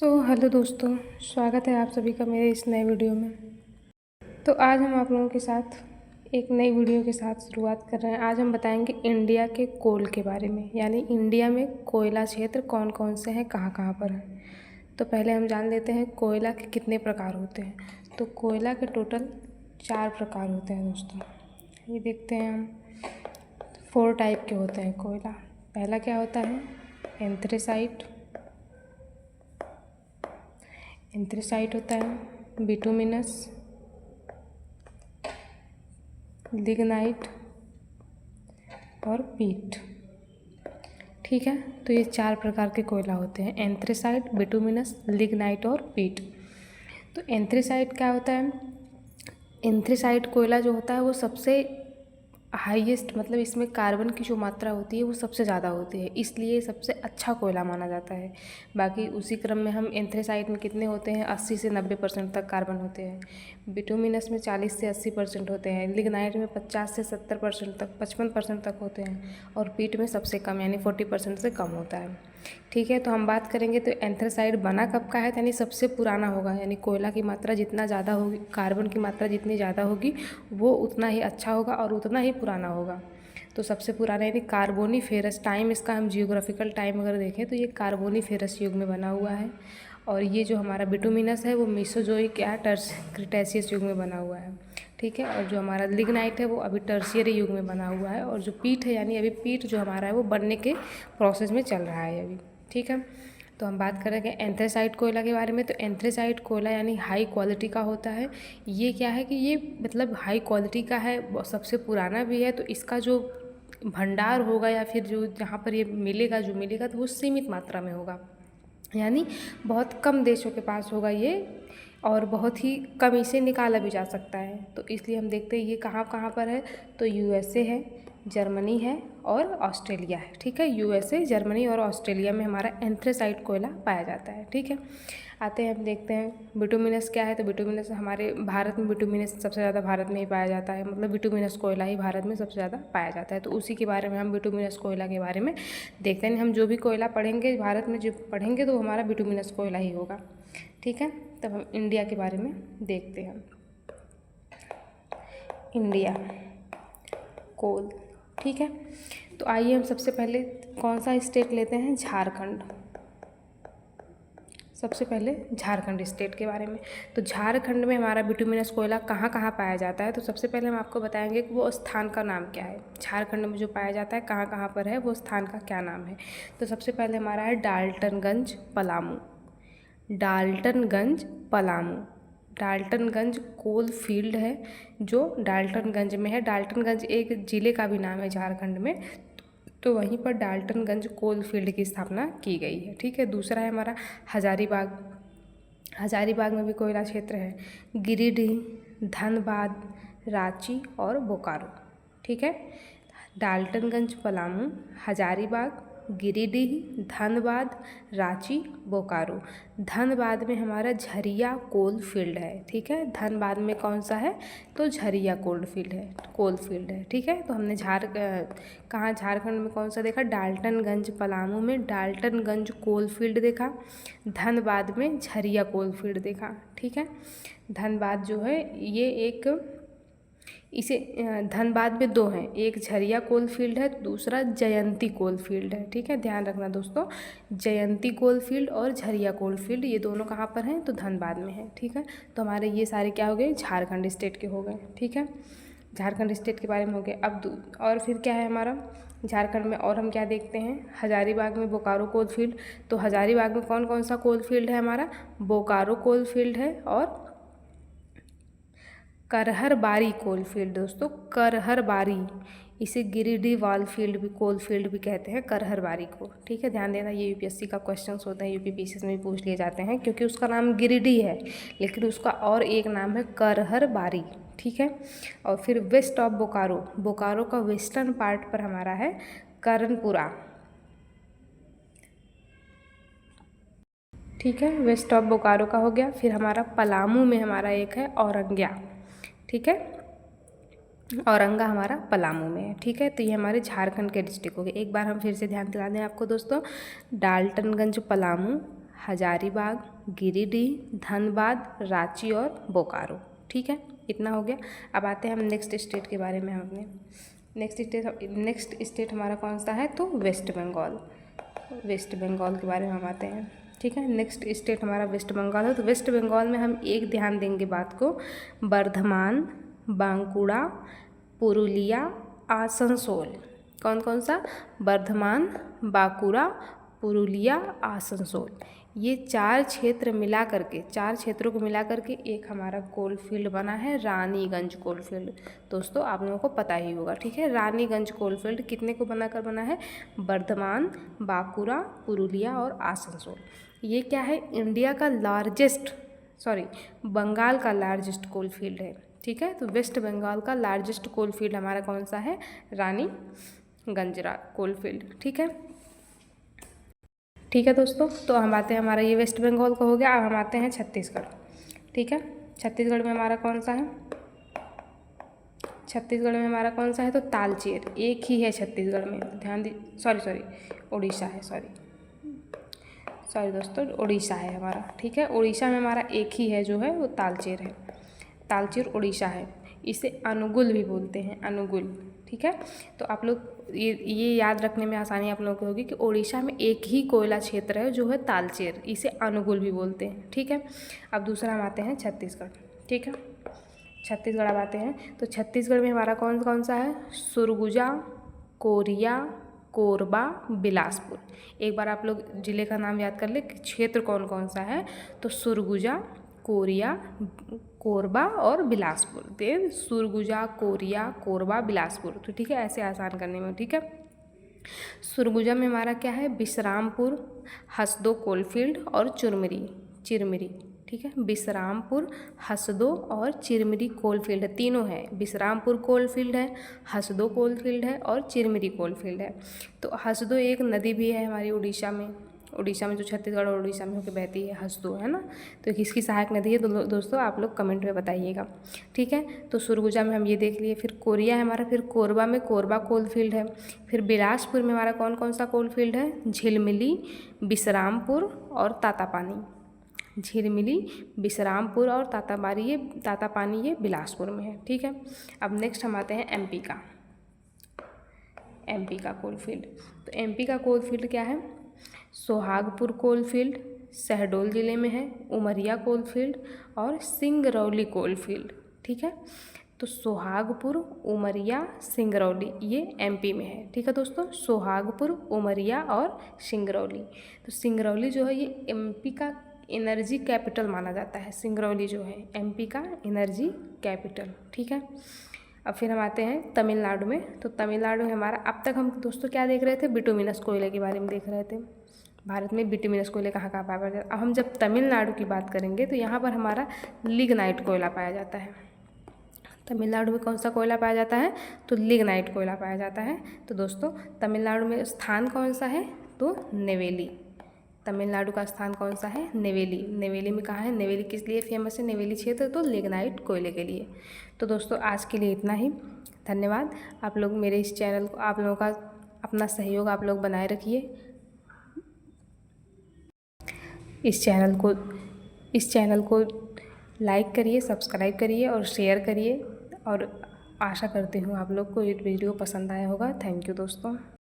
Hello दोस्तों, स्वागत है आप सभी का मेरे इस नए वीडियो में। तो आज हम आप लोगों के साथ एक नई वीडियो के साथ शुरुआत कर रहे हैं। आज हम बताएंगे इंडिया के कोल के बारे में, यानी इंडिया में कोयला क्षेत्र कौन कौन से हैं, कहाँ कहाँ पर हैं। तो पहले हम जान लेते हैं कोयला के कितने प्रकार होते हैं। तो कोयला के टोटल 4 प्रकार होते हैं दोस्तों। ये देखते हैं हम, 4 टाइप के होते हैं कोयला। पहला क्या होता है, एंथ्रेसाइट होता है, बिटुमिनस, लिग्नाइट और पीट। ठीक है, तो ये 4 प्रकार के कोयला होते हैं, एंथ्रेसाइट, बिटुमिनस, लिग्नाइट और पीट। तो एंथ्रेसाइट क्या होता है, एंथ्रेसाइट कोयला जो होता है वो सबसे हाईएस्ट, मतलब इसमें कार्बन की जो मात्रा होती है वो सबसे ज़्यादा होती है, इसलिए सबसे अच्छा कोयला माना जाता है। बाकी उसी क्रम में हम एंथ्रेसाइट में कितने होते हैं, 80 से 90% तक कार्बन होते हैं। बिटुमिनस में 40 से 80% होते हैं। लिग्नाइट में 50 से 70% तक, 55% तक होते हैं। और पीट में सबसे कम, यानी 40% से कम होता है। ठीक है, तो हम बात करेंगे तो एंथ्रेसाइट बना कब का है, यानी सबसे पुराना होगा, यानी कोयला की मात्रा जितना ज़्यादा होगी, कार्बन की मात्रा जितनी ज़्यादा होगी वो उतना ही अच्छा होगा और उतना ही पुराना होगा। तो सबसे पुराना यानी कार्बोनीफेरस टाइम, इसका हम जियोग्राफिकल टाइम अगर देखें तो ये कार्बोनीफेरस युग में बना हुआ है। और ये जो हमारा बिटुमिनस है वो मेसोजोइक या क्रिटेशियस युग में बना हुआ है। ठीक है, और जो हमारा लिग्नाइट है वो अभी टर्शियरी युग में बना हुआ है। और जो पीट है, यानी अभी पीट जो हमारा है वो बनने के प्रोसेस में चल रहा है अभी। ठीक है, तो हम बात करेंगे एंथ्रेसाइट कोयला के बारे में। तो एंथ्रेसाइट कोयला यानी हाई क्वालिटी का होता है। ये क्या है कि ये मतलब हाई क्वालिटी का है, सबसे पुराना भी है, तो इसका जो भंडार होगा या फिर जो जहाँ पर ये मिलेगा, तो वो सीमित मात्रा में होगा, यानी बहुत कम देशों के पास होगा ये, और बहुत ही कम इसे निकाला भी जा सकता है। तो इसलिए हम देखते हैं ये कहाँ कहाँ पर है, तो यूएसए है, जर्मनी है और ऑस्ट्रेलिया है। ठीक है, यूएसए, जर्मनी और ऑस्ट्रेलिया में हमारा एंथ्रेसाइट कोयला पाया जाता है। ठीक है, आते हैं हम देखते हैं बिटुमिनस क्या है। तो बिटुमिनस हमारे भारत में, बिटुमिनस सबसे ज़्यादा भारत में ही पाया जाता है, मतलब बिटुमिनस कोयला ही भारत में सबसे ज़्यादा पाया जाता है। तो उसी के बारे में हम बिटुमिनस कोयला के बारे में देखते हैं। हम जो भी कोयला पढ़ेंगे भारत में, जो पढ़ेंगे तो हमारा बिटुमिनस कोयला ही होगा। ठीक है, तब हम इंडिया के बारे में देखते हैं। इंडिया कोल, ठीक है, तो आइए हम सबसे पहले कौन सा स्टेट लेते हैं, झारखंड। सबसे पहले झारखंड स्टेट के बारे में। तो झारखंड में हमारा बिटुमिनस कोयला कहाँ कहाँ पाया जाता है। तो सबसे पहले हम आपको बताएंगे कि वो स्थान का नाम क्या है, झारखंड में जो पाया जाता है कहाँ कहाँ पर है, वो स्थान का क्या नाम है। तो सबसे पहले हमारा है डाल्टनगंज, पलामू। डाल्टनगंज, पलामू। डाल्टनगंज कोल फील्ड है जो डाल्टनगंज में है। डाल्टनगंज एक ज़िले का भी नाम है झारखंड में, तो वहीं पर डाल्टनगंज कोल फील्ड की स्थापना की गई है। ठीक है, दूसरा है हमारा हजारीबाग। हजारीबाग में भी कोयला क्षेत्र है। गिरिडीह, धनबाद, रांची और बोकारो। ठीक है, डाल्टनगंज, पलामू, हजारीबाग, गिरिडीह, धनबाद, रांची, बोकारो। धनबाद में हमारा झरिया कोल फील्ड है। ठीक है, धनबाद में कौन सा है, तो झरिया कोल फील्ड है। ठीक है, तो हमने कहाँ झारखंड में कौन सा देखा, डाल्टनगंज, पलामू में डाल्टनगंज कोल फील्ड देखा, धनबाद में झरिया कोल फील्ड देखा। ठीक है, धनबाद जो है ये एक, इसे धनबाद में 2 हैं, एक झरिया कोल फील्ड है, दूसरा जयंती कोल फील्ड है। ठीक है, ध्यान रखना दोस्तों, जयंती कोल फील्ड और झरिया कोल फील्ड ये दोनों कहाँ पर हैं, तो धनबाद में है। ठीक है, तो हमारे ये सारे क्या हो गए, झारखंड स्टेट के हो गए। ठीक है, झारखंड स्टेट के बारे में हो गए। अब और फिर क्या है हमारा झारखंड में, और हम क्या देखते हैं, हजारीबाग में बोकारो कोल फील्ड। तो हजारीबाग में कौन कौन सा कोल फील्ड है हमारा, बोकारो कोल फील्ड है और करहरबारी कोल फील्ड। दोस्तों करहरबारी, इसे गिरिडीह वाल फील्ड भी, कोल फील्ड भी कहते हैं, करहरबारी को। ठीक है, ध्यान देना, ये यूपीएससी का क्वेश्चन होता है, यूपीपीसीएस में भी पूछ लिए जाते हैं, क्योंकि उसका नाम गिरिडीह है लेकिन उसका और एक नाम है करहरबारी। ठीक है, और फिर वेस्ट ऑफ बोकारो, बोकारो का वेस्टर्न पार्ट पर हमारा है करनपुरा। ठीक है, वेस्ट ऑफ बोकारो का हो गया। फिर हमारा पलामू में हमारा एक है औरंग्या। ठीक है, औरंगा हमारा पलामू में है। ठीक है, तो ये हमारे झारखंड के डिस्ट्रिक्ट हो गए। एक बार हम फिर से ध्यान दिला दें आपको दोस्तों, डाल्टनगंज, पलामू, हजारीबाग, गिरिडीह, धनबाद, रांची और बोकारो। ठीक है, इतना हो गया। अब आते हैं हम नेक्स्ट स्टेट के बारे में। हमने नेक्स्ट स्टेट हमारा कौन सा है, तो वेस्ट बंगाल। वेस्ट बंगाल के बारे में हम आते हैं। ठीक है, नेक्स्ट स्टेट हमारा वेस्ट बंगाल है। तो वेस्ट बंगाल में हम एक ध्यान देंगे बात को, बर्धमान, बांकुड़ा, पुरुलिया, आसनसोल। कौन कौन सा, बर्धमान, बांकुड़ा, पुरुलिया, आसनसोल। ये 4 क्षेत्र मिला करके, 4 क्षेत्रों को मिला करके एक हमारा कोल फील्ड बना है, रानीगंज कोल फील्ड। दोस्तों आप लोगों को पता ही होगा। ठीक है, रानीगंज कोल फील्ड कितने को बनाकर बना है, बर्धमान, बांकुड़ा, पुरुलिया और आसनसोल। ये क्या है, इंडिया का बंगाल का लार्जेस्ट कोल फील्ड है। ठीक है, तो वेस्ट बंगाल का लार्जेस्ट कोल फील्ड हमारा कौन सा है, रानीगंज कोल फील्ड। ठीक है दोस्तों, तो हम आते हैं, हमारा ये वेस्ट बंगाल का हो गया। अब हम आते हैं छत्तीसगढ़। ठीक है, छत्तीसगढ़ में हमारा कौन सा है, छत्तीसगढ़ में हमारा कौन सा है, तो तालचेर। एक ही है छत्तीसगढ़ में, ध्यान दी, सॉरी उड़ीसा है, सॉरी दोस्तों, उड़ीसा है हमारा। ठीक है, उड़ीसा में हमारा एक ही है जो है वो तालचेर है। तालचेर उड़ीसा है। इसे अनुगुल भी बोलते हैं, अनुगुल। ठीक है, तो आप लोग ये याद रखने में आसानी आप लोगों को होगी कि उड़ीसा में एक ही कोयला क्षेत्र है जो है तालचेर, इसे अनुगुल भी बोलते हैं। ठीक है, अब दूसरा हम आते हैं छत्तीसगढ़। ठीक है, छत्तीसगढ़ अब आते हैं। तो छत्तीसगढ़ में हमारा कौन कौन सा है, सुरगुजा, कोरिया, कोरबा, बिलासपुर। एक बार आप लोग जिले का नाम याद कर ले कि क्षेत्र कौन कौन सा है, तो सुरगुजा, कोरिया, कोरबा और बिलासपुर। देन सुरगुजा, कोरिया, कोरबा, बिलासपुर। तो ठीक है, ऐसे आसान करने में। ठीक है, सुरगुजा में हमारा क्या है, विश्रामपुर, हसदो कोलफील्ड और चिरमिरी। ठीक है, विश्रामपुर, हसदो और चिरमिरी कोलफील्ड तीनों है। विश्रामपुर कोलफील्ड है, हसदो कोलफील्ड है और चिरमिरी कोलफील्ड है। तो हसदो एक नदी भी है हमारी उड़ीसा में जो छत्तीसगढ़ और उड़ीसा में होकर बहती है, हसदो, है ना। तो किसकी सहायक नदी है, तो दोस्तों आप लोग कमेंट में बताइएगा। ठीक है, तो सुरगुजा में हम ये देख लिए। फिर कोरिया है हमारा, फिर कोरबा में कोरबा कोलफील्ड है। फिर बिलासपुर में हमारा कौन कौन सा कोलफील्ड है, झिलमिली, विश्रामपुर और तातापानी। झिलमिली, विश्रामपुर और तातापानी ये बिलासपुर में है। ठीक है, अब नेक्स्ट हम आते हैं एमपी का कोलफील्ड। तो एमपी का कोलफील्ड क्या है, सोहागपुर कोलफील्ड शहडोल ज़िले में है, उमरिया कोलफील्ड और सिंगरौली कोलफील्ड। ठीक है, तो सोहागपुर, उमरिया, सिंगरौली ये एमपी में है। ठीक है दोस्तों, सोहागपुर, उमरिया और सिंगरौली। तो सिंगरौली जो है ये एमपी का एनर्जी कैपिटल माना जाता है। सिंगरौली जो है एमपी का एनर्जी कैपिटल। ठीक है, अब फिर हम आते हैं तमिलनाडु में। तो तमिलनाडु में हमारा, अब तक हम दोस्तों क्या देख रहे थे, बिटुमिनस कोयले के बारे में देख रहे थे। भारत में बिटुमिनस कोयले कहाँ कहाँ पाया जाता है। अब हम जब तमिलनाडु की बात करेंगे तो यहाँ पर हमारा लिग्नाइट कोयला पाया जाता है। तमिलनाडु में कौन सा कोयला पाया जाता है, तो लिग्नाइट कोयला पाया जाता है। तो दोस्तों तमिलनाडु में स्थान कौन सा है, तो नेवेली। तमिलनाडु का स्थान कौन सा है, नेवेली में कहाँ है, नेवेली किस लिए फेमस है, नेवेली क्षेत्र, तो लिग्नाइट कोयले के लिए। तो दोस्तों आज के लिए इतना ही, धन्यवाद। आप लोग मेरे इस चैनल को, आप लोगों का अपना सहयोग आप लोग बनाए रखिए। इस चैनल को लाइक करिए, सब्सक्राइब करिए और शेयर करिए। और आशा करती हूँ आप लोग को ये वीडियो पसंद आया होगा। थैंक यू दोस्तों।